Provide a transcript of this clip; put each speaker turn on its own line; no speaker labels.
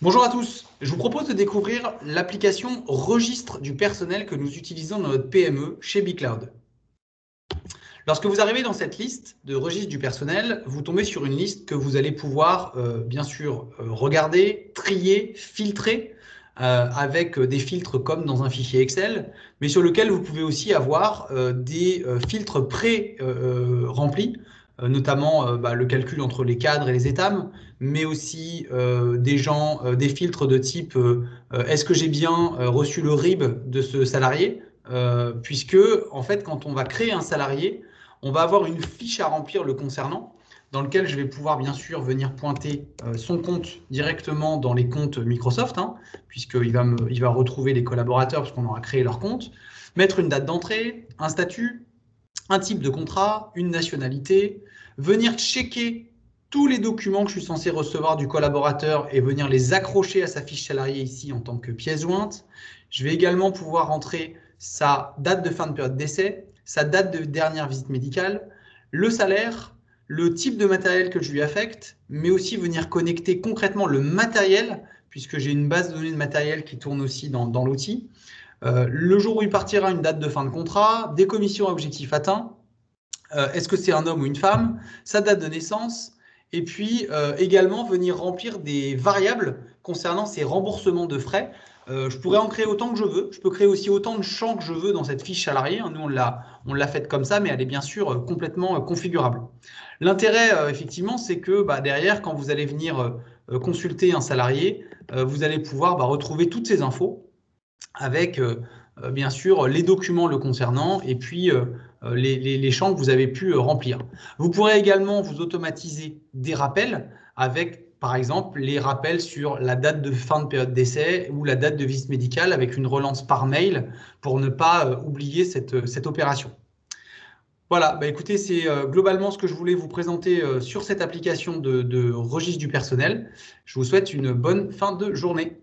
Bonjour à tous, je vous propose de découvrir l'application Registre du personnel que nous utilisons dans notre PME chez BeCloud. Lorsque vous arrivez dans cette liste de registre du personnel, vous tombez sur une liste que vous allez pouvoir bien sûr regarder, trier, filtrer avec des filtres comme dans un fichier Excel, mais sur lequel vous pouvez aussi avoir des filtres pré-remplis, notamment le calcul entre les cadres et les étames, mais aussi des filtres de type est-ce que j'ai bien reçu le RIB de ce salarié, puisque en fait quand on va créer un salarié, on va avoir une fiche à remplir le concernant, dans lequel je vais pouvoir bien sûr venir pointer son compte directement dans les comptes Microsoft, puisqu'il il va retrouver les collaborateurs parce qu'on aura créé leur compte, mettre une date d'entrée, un statut, un type de contrat, une nationalité, venir checker tous les documents que je suis censé recevoir du collaborateur et venir les accrocher à sa fiche salariée ici en tant que pièce jointe. Je vais également pouvoir rentrer sa date de fin de période d'essai, sa date de dernière visite médicale, le salaire, le type de matériel que je lui affecte, mais aussi venir connecter concrètement le matériel, puisque j'ai une base de données de matériel qui tourne aussi dans l'outil. Le jour où il partira, une date de fin de contrat, des commissions à objectif atteint, est-ce que c'est un homme ou une femme, sa date de naissance, et puis également venir remplir des variables concernant ces remboursements de frais. Je pourrais en créer autant que je veux. Je peux créer aussi autant de champs que je veux dans cette fiche salariée. Nous, on l'a faite comme ça, mais elle est bien sûr complètement configurable. L'intérêt, effectivement, c'est que derrière, quand vous allez venir consulter un salarié, vous allez pouvoir retrouver toutes ces infos avec bien sûr les documents le concernant et puis les champs que vous avez pu remplir. Vous pourrez également vous automatiser des rappels avec, par exemple, les rappels sur la date de fin de période d'essai ou la date de visite médicale avec une relance par mail pour ne pas oublier cette opération. Voilà, écoutez, c'est globalement ce que je voulais vous présenter sur cette application de registre du personnel. Je vous souhaite une bonne fin de journée.